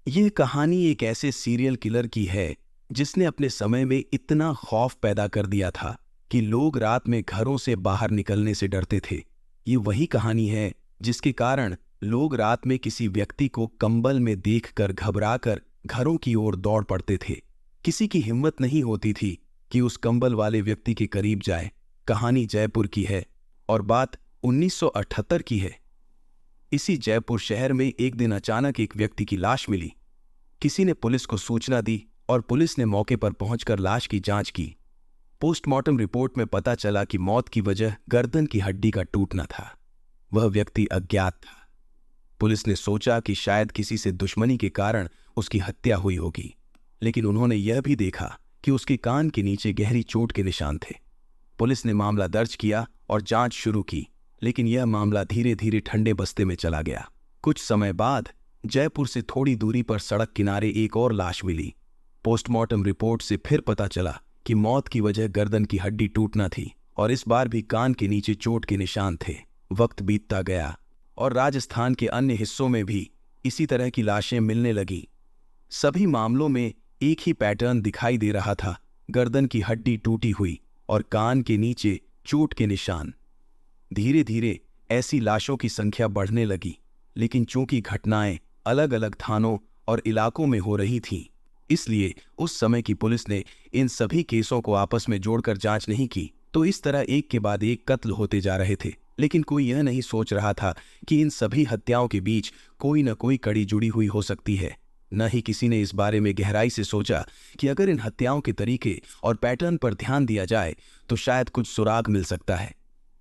यह कहानी एक ऐसे सीरियल किलर की है जिसने अपने समय में इतना खौफ पैदा कर दिया था कि लोग रात में घरों से बाहर निकलने से डरते थे। ये वही कहानी है जिसके कारण लोग रात में किसी व्यक्ति को कंबल में देखकर घबराकर घरों की ओर दौड़ पड़ते थे। किसी की हिम्मत नहीं होती थी कि उस कंबल वाले व्यक्ति के करीब जाए। कहानी जयपुर की है और बात 1978 की है। इसी जयपुर शहर में एक दिन अचानक एक व्यक्ति की लाश मिली। किसी ने पुलिस को सूचना दी और पुलिस ने मौके पर पहुंचकर लाश की जांच की। पोस्टमार्टम रिपोर्ट में पता चला कि मौत की वजह गर्दन की हड्डी का टूटना था। वह व्यक्ति अज्ञात था। पुलिस ने सोचा कि शायद किसी से दुश्मनी के कारण उसकी हत्या हुई होगी, लेकिन उन्होंने यह भी देखा कि उसके कान के नीचे गहरी चोट के निशान थे। पुलिस ने मामला दर्ज किया और जांच शुरू की, लेकिन यह मामला धीरे धीरे ठंडे बस्ते में चला गया। कुछ समय बाद जयपुर से थोड़ी दूरी पर सड़क किनारे एक और लाश मिली। पोस्टमार्टम रिपोर्ट से फिर पता चला कि मौत की वजह गर्दन की हड्डी टूटना थी और इस बार भी कान के नीचे चोट के निशान थे। वक्त बीतता गया और राजस्थान के अन्य हिस्सों में भी इसी तरह की लाशें मिलने लगी। सभी मामलों में एक ही पैटर्न दिखाई दे रहा था, गर्दन की हड्डी टूटी हुई और कान के नीचे चोट के निशान। धीरे धीरे ऐसी लाशों की संख्या बढ़ने लगी, लेकिन चूंकि घटनाएं अलग अलग थानों और इलाकों में हो रही थीं, इसलिए उस समय की पुलिस ने इन सभी केसों को आपस में जोड़कर जांच नहीं की। तो इस तरह एक के बाद एक कत्ल होते जा रहे थे, लेकिन कोई यह नहीं सोच रहा था कि इन सभी हत्याओं के बीच कोई न कोई कड़ी जुड़ी हुई हो सकती है। न ही किसी ने इस बारे में गहराई से सोचा कि अगर इन हत्याओं के तरीके और पैटर्न पर ध्यान दिया जाए तो शायद कुछ सुराग मिल सकता है।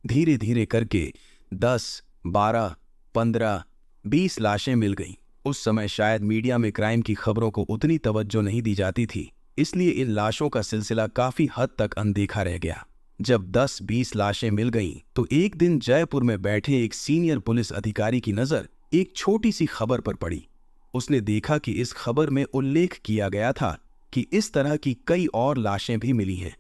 धीरे धीरे करके 10, 12, 15, 20 लाशें मिल गईं। उस समय शायद मीडिया में क्राइम की खबरों को उतनी तवज्जो नहीं दी जाती थी, इसलिए इन लाशों का सिलसिला काफी हद तक अनदेखा रह गया। जब 10-20 लाशें मिल गईं, तो एक दिन जयपुर में बैठे एक सीनियर पुलिस अधिकारी की नजर एक छोटी सी खबर पर पड़ी। उसने देखा कि इस खबर में उल्लेख किया गया था कि इस तरह की कई और लाशें भी मिली हैं।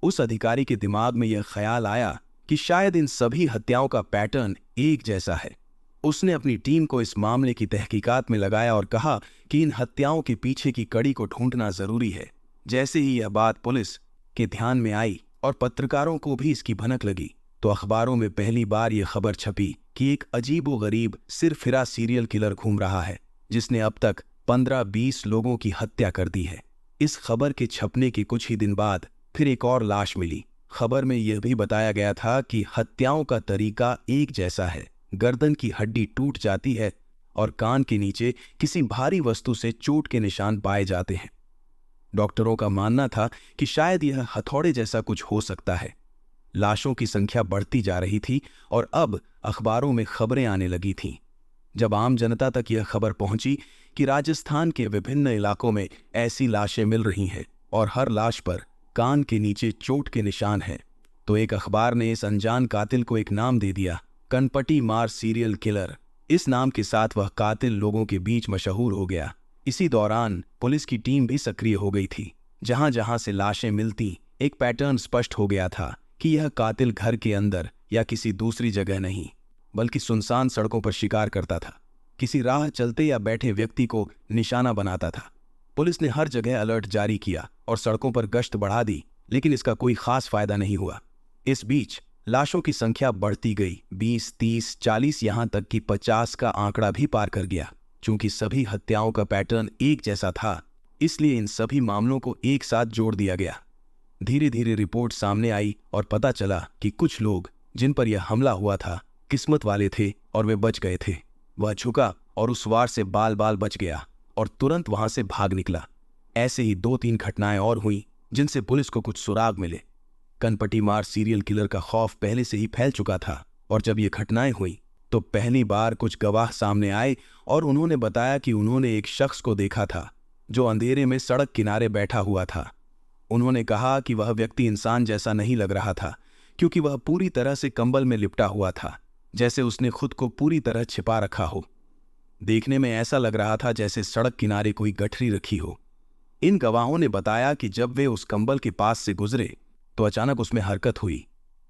उस अधिकारी के दिमाग में यह ख्याल आया कि शायद इन सभी हत्याओं का पैटर्न एक जैसा है। उसने अपनी टीम को इस मामले की तहकीकात में लगाया और कहा कि इन हत्याओं के पीछे की कड़ी को ढूंढना जरूरी है। जैसे ही यह बात पुलिस के ध्यान में आई और पत्रकारों को भी इसकी भनक लगी, तो अखबारों में पहली बार यह खबर छपी कि एक अजीबोगरीब सिरफिरा सीरियल किलर घूम रहा है, जिसने अब तक 15-20 लोगों की हत्या कर दी है। इस खबर के छपने के कुछ ही दिन बाद फिर एक और लाश मिली। खबर में यह भी बताया गया था कि हत्याओं का तरीका एक जैसा है। गर्दन की हड्डी टूट जाती है और कान के नीचे किसी भारी वस्तु से चोट के निशान पाए जाते हैं। डॉक्टरों का मानना था कि शायद यह हथौड़े जैसा कुछ हो सकता है। लाशों की संख्या बढ़ती जा रही थी और अब अखबारों में खबरें आने लगी थीं। जब आम जनता तक यह खबर पहुंची कि राजस्थान के विभिन्न इलाकों में ऐसी लाशें मिल रही हैं और हर लाश पर कान के नीचे चोट के निशान हैं, तो एक अखबार ने इस अनजान कातिल को एक नाम दे दिया, कनपटी मार सीरियल किलर। इस नाम के साथ वह कातिल लोगों के बीच मशहूर हो गया। इसी दौरान पुलिस की टीम भी सक्रिय हो गई थी। जहां जहां से लाशें मिलती, एक पैटर्न स्पष्ट हो गया था कि यह कातिल घर के अंदर या किसी दूसरी जगह नहीं, बल्कि सुनसान सड़कों पर शिकार करता था। किसी राह चलते या बैठे व्यक्ति को निशाना बनाता था। पुलिस ने हर जगह अलर्ट जारी किया और सड़कों पर गश्त बढ़ा दी, लेकिन इसका कोई खास फायदा नहीं हुआ। इस बीच लाशों की संख्या बढ़ती गई। 20, 30, 40, यहां तक कि 50 का आंकड़ा भी पार कर गया। चूंकि सभी हत्याओं का पैटर्न एक जैसा था, इसलिए इन सभी मामलों को एक साथ जोड़ दिया गया। धीरे धीरे रिपोर्ट सामने आई और पता चला कि कुछ लोग जिन पर यह हमला हुआ था किस्मत वाले थे और वे बच गए थे। वह झुका और उस वार से बाल बाल बच गया और तुरंत वहां से भाग निकला। ऐसे ही 2-3 घटनाएं और हुई जिनसे पुलिस को कुछ सुराग मिले। कनपटी मार सीरियल किलर का खौफ पहले से ही फैल चुका था और जब ये घटनाएं हुई तो पहली बार कुछ गवाह सामने आए और उन्होंने बताया कि उन्होंने एक शख्स को देखा था जो अंधेरे में सड़क किनारे बैठा हुआ था। उन्होंने कहा कि वह व्यक्ति इंसान जैसा नहीं लग रहा था, क्योंकि वह पूरी तरह से कंबल में लिपटा हुआ था, जैसे उसने खुद को पूरी तरह छिपा रखा हो। देखने में ऐसा लग रहा था जैसे सड़क किनारे कोई गठरी रखी हो। इन गवाहों ने बताया कि जब वे उस कंबल के पास से गुजरे तो अचानक उसमें हरकत हुई।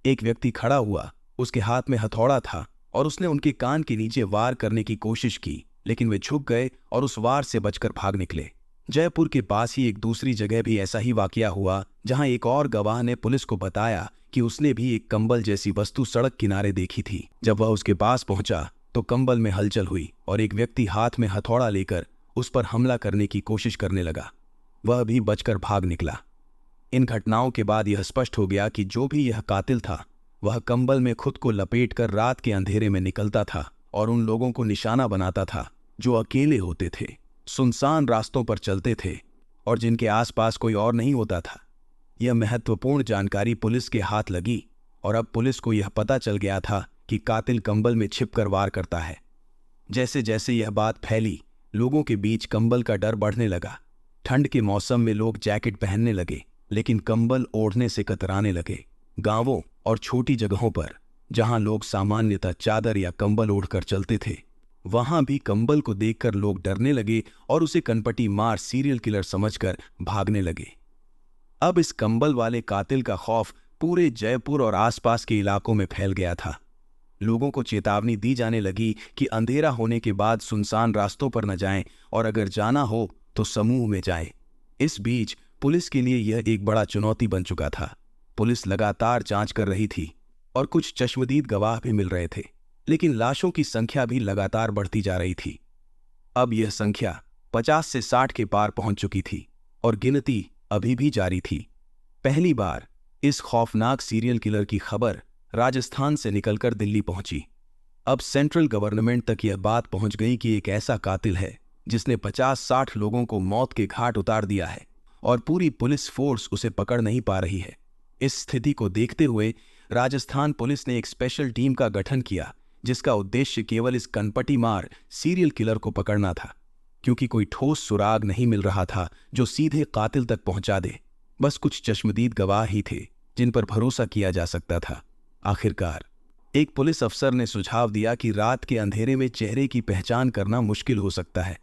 एक व्यक्ति खड़ा हुआ, उसके हाथ में हथौड़ा था और उसने उनके कान के नीचे वार करने की कोशिश की, लेकिन वे झुक गए और उस वार से बचकर भाग निकले। जयपुर के पास ही एक दूसरी जगह भी ऐसा ही वाकया हुआ, जहां एक और गवाह ने पुलिस को बताया कि उसने भी एक कंबल जैसी वस्तु सड़क किनारे देखी थी। जब वह उसके पास पहुंचा तो कंबल में हलचल हुई और एक व्यक्ति हाथ में हथौड़ा लेकर उस पर हमला करने की कोशिश करने लगा। वह भी बचकर भाग निकला। इन घटनाओं के बाद यह स्पष्ट हो गया कि जो भी यह कातिल था वह कंबल में खुद को लपेटकर रात के अंधेरे में निकलता था और उन लोगों को निशाना बनाता था जो अकेले होते थे, सुनसान रास्तों पर चलते थे और जिनके आसपास कोई और नहीं होता था। यह महत्वपूर्ण जानकारी पुलिस के हाथ लगी और अब पुलिस को यह पता चल गया था कि कातिल कंबल में छिपकर वार करता है। जैसे जैसे यह बात फैली, लोगों के बीच कंबल का डर बढ़ने लगा। ठंड के मौसम में लोग जैकेट पहनने लगे, लेकिन कंबल ओढ़ने से कतराने लगे। गांवों और छोटी जगहों पर जहां लोग सामान्यतः चादर या कंबल ओढ़कर चलते थे, वहां भी कंबल को देखकर लोग डरने लगे और उसे कनपटी मार सीरियल किलर समझकर भागने लगे। अब इस कंबल वाले कातिल का खौफ पूरे जयपुर और आसपास के इलाकों में फैल गया था। लोगों को चेतावनी दी जाने लगी कि अंधेरा होने के बाद सुनसान रास्तों पर न जाएं और अगर जाना हो तो समूह में जाएं। इस बीच पुलिस के लिए यह एक बड़ा चुनौती बन चुका था। पुलिस लगातार जांच कर रही थी और कुछ चश्मदीद गवाह भी मिल रहे थे, लेकिन लाशों की संख्या भी लगातार बढ़ती जा रही थी। अब यह संख्या 50 से 60 के पार पहुंच चुकी थी और गिनती अभी भी जारी थी। पहली बार इस खौफनाक सीरियल किलर की खबर राजस्थान से निकलकर दिल्ली पहुंची। अब सेंट्रल गवर्नमेंट तक यह बात पहुंच गई कि एक ऐसा कातिल है जिसने 50-60 लोगों को मौत के घाट उतार दिया है और पूरी पुलिस फोर्स उसे पकड़ नहीं पा रही है। इस स्थिति को देखते हुए राजस्थान पुलिस ने एक स्पेशल टीम का गठन किया, जिसका उद्देश्य केवल इस कनपटी मार सीरियल किलर को पकड़ना था, क्योंकि कोई ठोस सुराग नहीं मिल रहा था जो सीधे कातिल तक पहुंचा दे। बस कुछ चश्मदीद गवाह ही थे जिन पर भरोसा किया जा सकता था। आखिरकार एक पुलिस अफसर ने सुझाव दिया कि रात के अंधेरे में चेहरे की पहचान करना मुश्किल हो सकता है,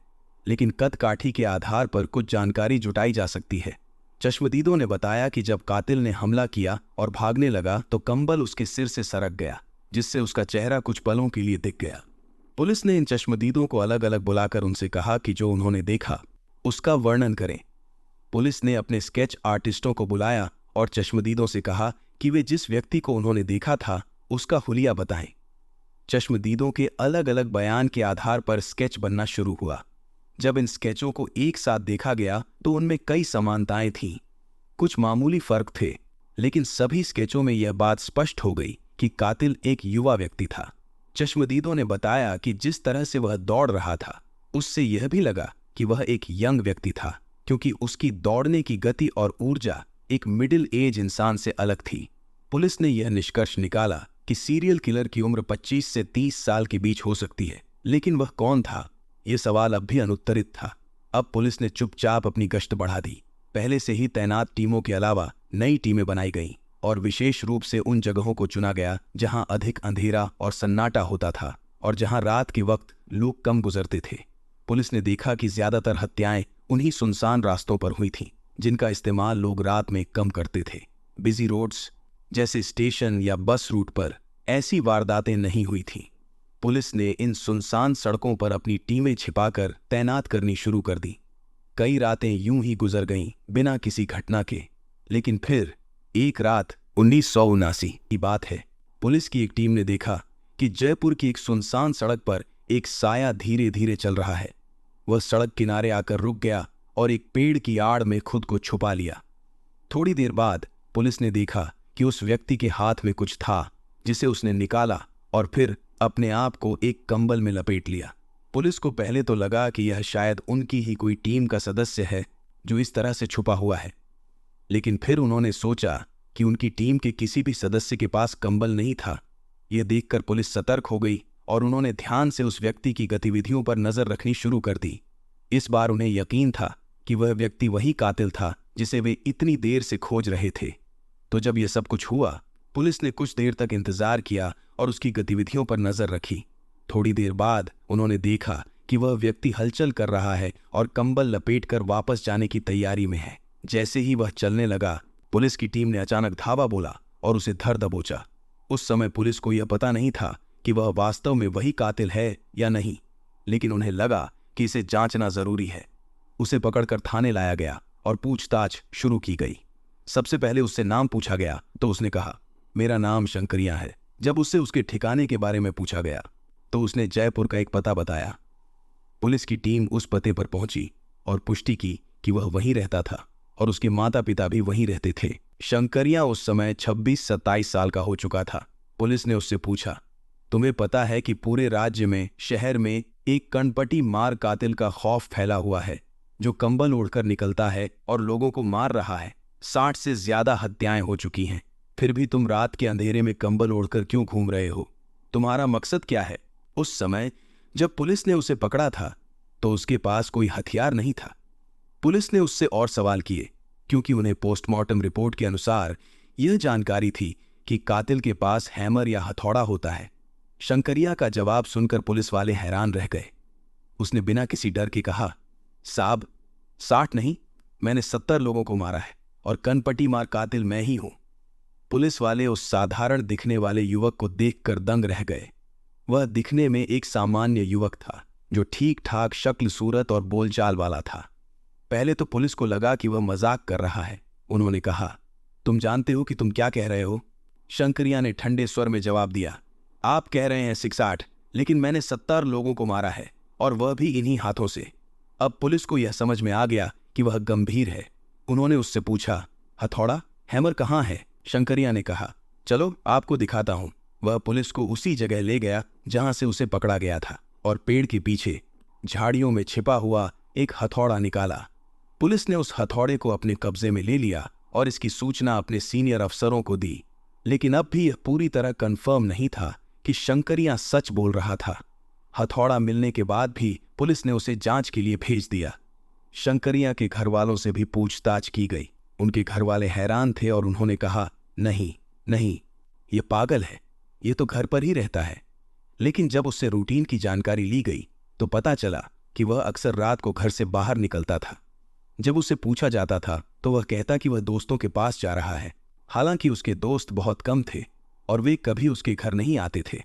लेकिन कद-काठी के आधार पर कुछ जानकारी जुटाई जा सकती है। चश्मदीदों ने बताया कि जब कातिल ने हमला किया और भागने लगा तो कंबल उसके सिर से सरक गया, जिससे उसका चेहरा कुछ पलों के लिए दिख गया। पुलिस ने इन चश्मदीदों को अलग अलग बुलाकर उनसे कहा कि जो उन्होंने देखा उसका वर्णन करें। पुलिस ने अपने स्केच आर्टिस्टों को बुलाया और चश्मदीदों से कहा कि वे जिस व्यक्ति को उन्होंने देखा था उसका हुलिया बताएं। चश्मदीदों के अलग अलग बयान के आधार पर स्केच बनना शुरू हुआ। जब इन स्केचों को एक साथ देखा गया तो उनमें कई समानताएं थीं। कुछ मामूली फर्क थे, लेकिन सभी स्केचों में यह बात स्पष्ट हो गई कि कातिल एक युवा व्यक्ति था। चश्मदीदों ने बताया कि जिस तरह से वह दौड़ रहा था उससे यह भी लगा कि वह एक यंग व्यक्ति था, क्योंकि उसकी दौड़ने की गति और ऊर्जा एक मिडिल एज इंसान से अलग थी। पुलिस ने यह निष्कर्ष निकाला कि सीरियल किलर की उम्र 25 से 30 साल के बीच हो सकती है, लेकिन वह कौन था, यह सवाल अब भी अनुत्तरित था। अब पुलिस ने चुपचाप अपनी गश्त बढ़ा दी। पहले से ही तैनात टीमों के अलावा नई टीमें बनाई गईं और विशेष रूप से उन जगहों को चुना गया जहां अधिक अंधेरा और सन्नाटा होता था और जहां रात के वक्त लोग कम गुजरते थे। पुलिस ने देखा कि ज्यादातर हत्याएं उन्हीं सुनसान रास्तों पर हुई थीं जिनका इस्तेमाल लोग रात में कम करते थे। बिजी रोड्स जैसे स्टेशन या बस रूट पर ऐसी वारदातें नहीं हुई थीं। पुलिस ने इन सुनसान सड़कों पर अपनी टीमें छिपाकर तैनात करनी शुरू कर दी। कई रातें यूं ही गुजर गईं बिना किसी घटना के, लेकिन फिर एक रात 1979 की बात है, पुलिस की एक टीम ने देखा कि जयपुर की एक सुनसान सड़क पर एक साया धीरे धीरे चल रहा है। वह सड़क किनारे आकर रुक गया और एक पेड़ की आड़ में खुद को छुपा लिया। थोड़ी देर बाद पुलिस ने देखा कि उस व्यक्ति के हाथ में कुछ था जिसे उसने निकाला और फिर अपने आप को एक कंबल में लपेट लिया। पुलिस को पहले तो लगा कि यह शायद उनकी ही कोई टीम का सदस्य है जो इस तरह से छुपा हुआ है, लेकिन फिर उन्होंने सोचा कि उनकी टीम के किसी भी सदस्य के पास कंबल नहीं था। यह देखकर पुलिस सतर्क हो गई और उन्होंने ध्यान से उस व्यक्ति की गतिविधियों पर नजर रखनी शुरू कर दी। इस बार उन्हें यकीन था कि वह व्यक्ति वही कातिल था जिसे वे इतनी देर से खोज रहे थे। तो जब यह सब कुछ हुआ, पुलिस ने कुछ देर तक इंतजार किया और उसकी गतिविधियों पर नजर रखी। थोड़ी देर बाद उन्होंने देखा कि वह व्यक्ति हलचल कर रहा है और कंबल लपेटकर वापस जाने की तैयारी में है। जैसे ही वह चलने लगा, पुलिस की टीम ने अचानक धावा बोला और उसे धर दबोचा। उस समय पुलिस को यह पता नहीं था कि वह वास्तव में वही कातिल है या नहीं। लेकिन उन्हें लगा कि इसे जांचना जरूरी है। उसे पकड़कर थाने लाया गया और पूछताछ शुरू की गई। सबसे पहले उससे नाम पूछा गया तो उसने कहा, मेरा नाम शंकरिया है। जब उससे उसके ठिकाने के बारे में पूछा गया तो उसने जयपुर का एक पता बताया। पुलिस की टीम उस पते पर पहुंची और पुष्टि की कि वह वहीं रहता था और उसके माता पिता भी वहीं रहते थे। शंकरिया उस समय 26-27 साल का हो चुका था। पुलिस ने उससे पूछा, तुम्हें पता है कि पूरे राज्य में, शहर में एक कनपटी मार कातिल का खौफ फैला हुआ है, जो कंबल ओढ़कर निकलता है और लोगों को मार रहा है। 60 से ज्यादा हत्याएं हो चुकी हैं। फिर भी तुम रात के अंधेरे में कंबल ओढ़कर क्यों घूम रहे हो? तुम्हारा मकसद क्या है? उस समय जब पुलिस ने उसे पकड़ा था तो उसके पास कोई हथियार नहीं था। पुलिस ने उससे और सवाल किए, क्योंकि उन्हें पोस्टमार्टम रिपोर्ट के अनुसार यह जानकारी थी कि कातिल के पास हैमर या हथौड़ा होता है। शंकरिया का जवाब सुनकर पुलिस वाले हैरान रह गए। उसने बिना किसी डर के कहा, साहब, 60 नहीं, मैंने 70 लोगों को मारा है और कनपटी मार कातिल मैं ही हूं। पुलिस वाले उस साधारण दिखने वाले युवक को देखकर दंग रह गए। वह दिखने में एक सामान्य युवक था, जो ठीक ठाक शक्ल, सूरत और बोलचाल वाला था। पहले तो पुलिस को लगा कि वह मजाक कर रहा है। उन्होंने कहा, तुम जानते हो कि तुम क्या कह रहे हो? शंकरिया ने ठंडे स्वर में जवाब दिया, आप कह रहे हैं 60, लेकिन मैंने 70 लोगों को मारा है, और वह भी इन्हीं हाथों से। अब पुलिस को यह समझ में आ गया कि वह गंभीर है। उन्होंने उससे पूछा, हथौड़ा, हैमर कहाँ है? शंकरिया ने कहा, चलो आपको दिखाता हूं। वह पुलिस को उसी जगह ले गया जहां से उसे पकड़ा गया था और पेड़ के पीछे झाड़ियों में छिपा हुआ एक हथौड़ा निकाला। पुलिस ने उस हथौड़े को अपने कब्जे में ले लिया और इसकी सूचना अपने सीनियर अफसरों को दी। लेकिन अब भी यह पूरी तरह कंफर्म नहीं था कि शंकरिया सच बोल रहा था। हथौड़ा मिलने के बाद भी पुलिस ने उसे जांच के लिए भेज दिया। शंकरिया के घर वालों से भी पूछताछ की गई। उनके घर वाले हैरान थे और उन्होंने कहा, नहीं नहीं, ये पागल है, ये तो घर पर ही रहता है। लेकिन जब उससे रूटीन की जानकारी ली गई तो पता चला कि वह अक्सर रात को घर से बाहर निकलता था। जब उसे पूछा जाता था तो वह कहता कि वह दोस्तों के पास जा रहा है। हालांकि उसके दोस्त बहुत कम थे और वे कभी उसके घर नहीं आते थे।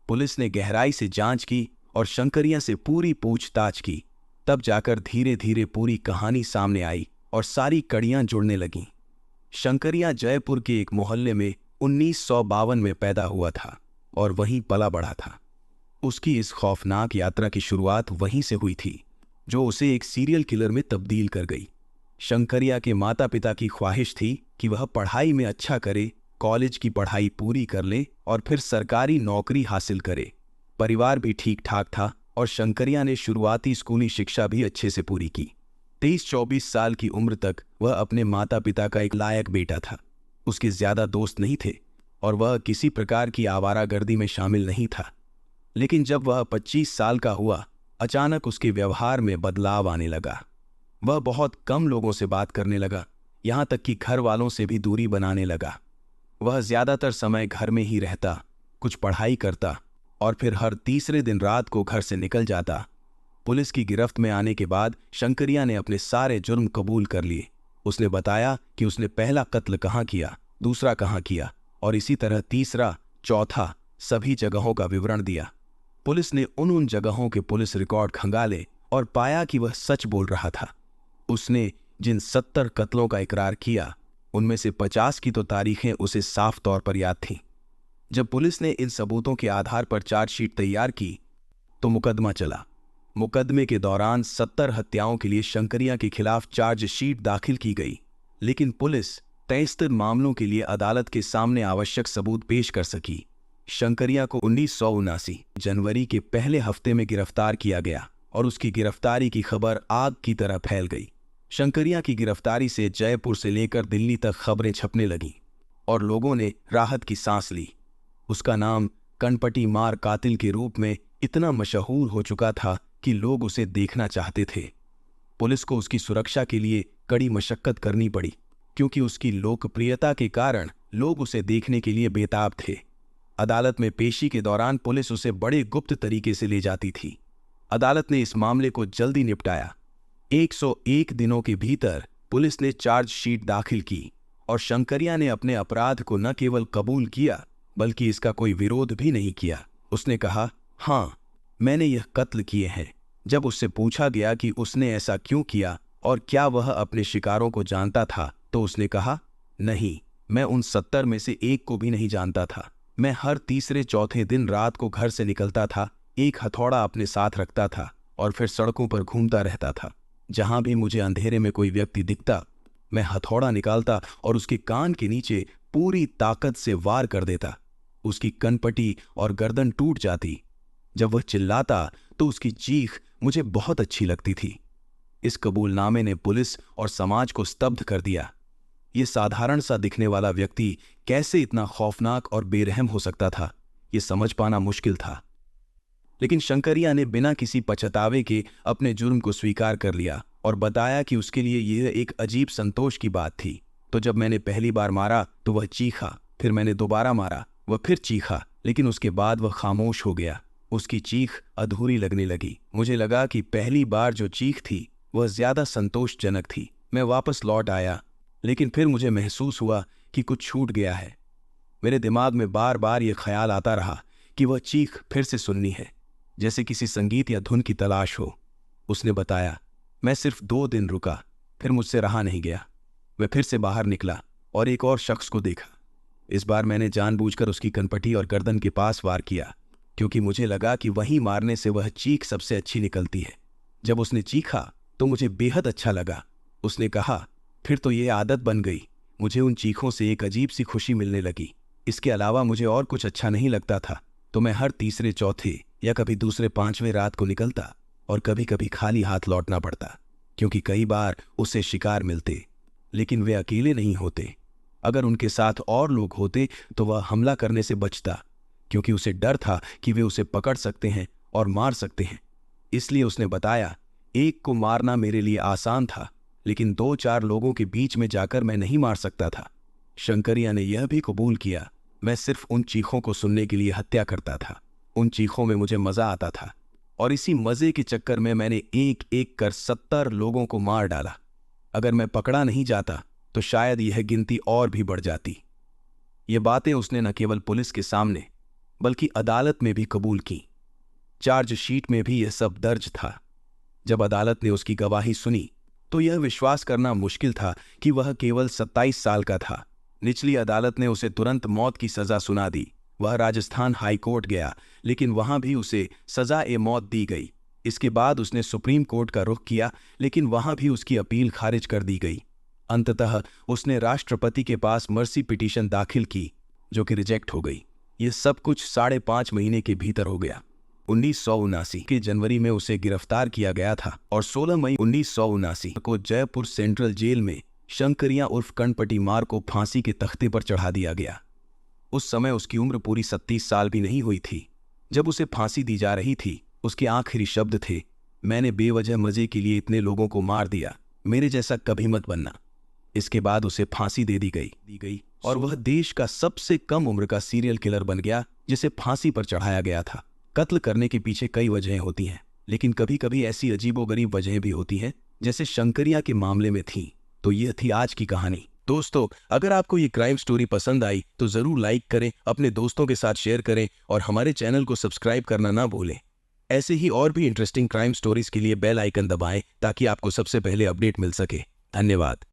पुलिस ने गहराई से जांच की और शंकरिया से पूरी पूछताछ की। तब जाकर धीरे धीरे पूरी कहानी सामने आई और सारी कड़ियां जुड़ने लगीं। शंकरिया जयपुर के एक मोहल्ले में 1952 में पैदा हुआ था और वहीं पला बढ़ा था। उसकी इस खौफनाक यात्रा की शुरुआत वहीं से हुई थी, जो उसे एक सीरियल किलर में तब्दील कर गई। शंकरिया के माता पिता की ख्वाहिश थी कि वह पढ़ाई में अच्छा करे, कॉलेज की पढ़ाई पूरी कर ले और फिर सरकारी नौकरी हासिल करे। परिवार भी ठीक ठाक था और शंकरिया ने शुरुआती स्कूली शिक्षा भी अच्छे से पूरी की। 23-24 साल की उम्र तक वह अपने माता पिता का एक लायक बेटा था। उसके ज्यादा दोस्त नहीं थे और वह किसी प्रकार की आवारागर्दी में शामिल नहीं था। लेकिन जब वह 25 साल का हुआ, अचानक उसके व्यवहार में बदलाव आने लगा। वह बहुत कम लोगों से बात करने लगा, यहाँ तक कि घर वालों से भी दूरी बनाने लगा। वह ज्यादातर समय घर में ही रहता, कुछ पढ़ाई करता और फिर हर तीसरे दिन रात को घर से निकल जाता। पुलिस की गिरफ्त में आने के बाद शंकरिया ने अपने सारे जुर्म कबूल कर लिए। उसने बताया कि उसने पहला कत्ल कहाँ किया, दूसरा कहाँ किया और इसी तरह तीसरा, चौथा, सभी जगहों का विवरण दिया। पुलिस ने उन जगहों के पुलिस रिकॉर्ड खंगाले और पाया कि वह सच बोल रहा था। उसने जिन 70 कत्लों का इकरार किया, उनमें से 50 की तो तारीखें उसे साफ तौर पर याद थीं। जब पुलिस ने इन सबूतों के आधार पर चार्जशीट तैयार की तो मुकदमा चला। मुकदमे के दौरान 70 हत्याओं के लिए शंकरिया के खिलाफ चार्जशीट दाखिल की गई, लेकिन पुलिस 73 मामलों के लिए अदालत के सामने आवश्यक सबूत पेश कर सकी। शंकरिया को 1979 जनवरी के पहले हफ्ते में गिरफ्तार किया गया और उसकी गिरफ्तारी की खबर आग की तरह फैल गई। शंकरिया की गिरफ्तारी से जयपुर से लेकर दिल्ली तक खबरें छपने लगीं और लोगों ने राहत की सांस ली। उसका नाम कनपटी मार कातिल के रूप में इतना मशहूर हो चुका था कि लोग उसे देखना चाहते थे। पुलिस को उसकी सुरक्षा के लिए कड़ी मशक्कत करनी पड़ी, क्योंकि उसकी लोकप्रियता के कारण लोग उसे देखने के लिए बेताब थे। अदालत में पेशी के दौरान पुलिस उसे बड़े गुप्त तरीके से ले जाती थी। अदालत ने इस मामले को जल्दी निपटाया। 101 दिनों के भीतर पुलिस ने चार्जशीट दाखिल की और शंकरिया ने अपने अपराध को न केवल कबूल किया बल्कि इसका कोई विरोध भी नहीं किया। उसने कहा, हाँ, मैंने यह कत्ल किए हैं। जब उससे पूछा गया कि उसने ऐसा क्यों किया और क्या वह अपने शिकारों को जानता था, तो उसने कहा, नहीं, मैं उन 70 में से एक को भी नहीं जानता था। मैं हर तीसरे चौथे दिन रात को घर से निकलता था, एक हथौड़ा अपने साथ रखता था और फिर सड़कों पर घूमता रहता था। जहां भी मुझे अंधेरे में कोई व्यक्ति दिखता, मैं हथौड़ा निकालता और उसके कान के नीचे पूरी ताकत से वार कर देता। उसकी कनपटी और गर्दन टूट जाती। जब वह चिल्लाता तो उसकी चीख मुझे बहुत अच्छी लगती थी। इस कबूलनामे ने पुलिस और समाज को स्तब्ध कर दिया। ये साधारण सा दिखने वाला व्यक्ति कैसे इतना खौफनाक और बेरहम हो सकता था, ये समझ पाना मुश्किल था। लेकिन शंकरिया ने बिना किसी पछतावे के अपने जुर्म को स्वीकार कर लिया और बताया कि उसके लिए यह एक अजीब संतोष की बात थी। तो जब मैंने पहली बार मारा तो वह चीखा, फिर मैंने दोबारा मारा, वह फिर चीखा, लेकिन उसके बाद वह खामोश हो गया। उसकी चीख अधूरी लगने लगी। मुझे लगा कि पहली बार जो चीख थी वह ज्यादा संतोषजनक थी। मैं वापस लौट आया, लेकिन फिर मुझे महसूस हुआ कि कुछ छूट गया है। मेरे दिमाग में बार बार यह ख्याल आता रहा कि वह चीख फिर से सुननी है, जैसे किसी संगीत या धुन की तलाश हो। उसने बताया। मैं सिर्फ 2 दिन रुका, फिर मुझसे रहा नहीं गया। मैं फिर से बाहर निकला और एक और शख्स को देखा। इस बार मैंने जानबूझकर उसकी कनपटी और गर्दन के पास वार किया, क्योंकि मुझे लगा कि वहीं मारने से वह चीख सबसे अच्छी निकलती है। जब उसने चीखा तो मुझे बेहद अच्छा लगा। उसने कहा, फिर तो ये आदत बन गई। मुझे उन चीखों से एक अजीब सी खुशी मिलने लगी। इसके अलावा मुझे और कुछ अच्छा नहीं लगता था। तो मैं हर तीसरे चौथे या कभी दूसरे 5वें रात को निकलता और कभी कभी खाली हाथ लौटना पड़ता, क्योंकि कई बार उसे शिकार मिलते, लेकिन वे अकेले नहीं होते। अगर उनके साथ और लोग होते तो वह हमला करने से बचता, क्योंकि उसे डर था कि वे उसे पकड़ सकते हैं और मार सकते हैं। इसलिए उसने बताया, एक को मारना मेरे लिए आसान था, लेकिन 2-4 लोगों के बीच में जाकर मैं नहीं मार सकता था। शंकरिया ने यह भी कबूल किया, मैं सिर्फ उन चीखों को सुनने के लिए हत्या करता था। उन चीखों में मुझे मजा आता था और इसी मजे के चक्कर में मैंने एक एक कर 70 लोगों को मार डाला। अगर मैं पकड़ा नहीं जाता तो शायद यह गिनती और भी बढ़ जाती। ये बातें उसने न केवल पुलिस के सामने बल्कि अदालत में भी कबूल की। चार्जशीट में भी यह सब दर्ज था। जब अदालत ने उसकी गवाही सुनी तो यह विश्वास करना मुश्किल था कि वह केवल 27 साल का था। निचली अदालत ने उसे तुरंत मौत की सजा सुना दी। वह राजस्थान हाई कोर्ट गया, लेकिन वहां भी उसे सजा-ए-मौत दी गई। इसके बाद उसने सुप्रीम कोर्ट का रुख किया, लेकिन वहां भी उसकी अपील खारिज कर दी गई। अंततः उसने राष्ट्रपति के पास मर्सी पिटीशन दाखिल की, जो कि रिजेक्ट हो गई। यह सब कुछ 5.5 महीने के भीतर हो गया। 1979 के जनवरी में उसे गिरफ्तार किया गया था और 16 मई 1979 को जयपुर सेंट्रल जेल में शंकरिया उर्फ कनपटी मार को फांसी के तख्ते पर चढ़ा दिया गया। उस समय उसकी उम्र पूरी 37 साल भी नहीं हुई थी। जब उसे फांसी दी जा रही थी, उसके आखिरी शब्द थे, मैंने बेवजह मजे के लिए इतने लोगों को मार दिया, मेरे जैसा कभी मत बनना। इसके बाद उसे फांसी दे दी गई और वह देश का सबसे कम उम्र का सीरियल किलर बन गया जिसे फांसी पर चढ़ाया गया था। कत्ल करने के पीछे कई वजहें होती हैं, लेकिन कभी कभी ऐसी अजीबोगरीब वजहें भी होती हैं, जैसे शंकरिया के मामले में थी। तो यह थी आज की कहानी। दोस्तों, अगर आपको ये क्राइम स्टोरी पसंद आई तो जरूर लाइक करें, अपने दोस्तों के साथ शेयर करें और हमारे चैनल को सब्सक्राइब करना ना भूलें। ऐसे ही और भी इंटरेस्टिंग क्राइम स्टोरीज के लिए बेल आइकन दबाएं ताकि आपको सबसे पहले अपडेट मिल सके। धन्यवाद।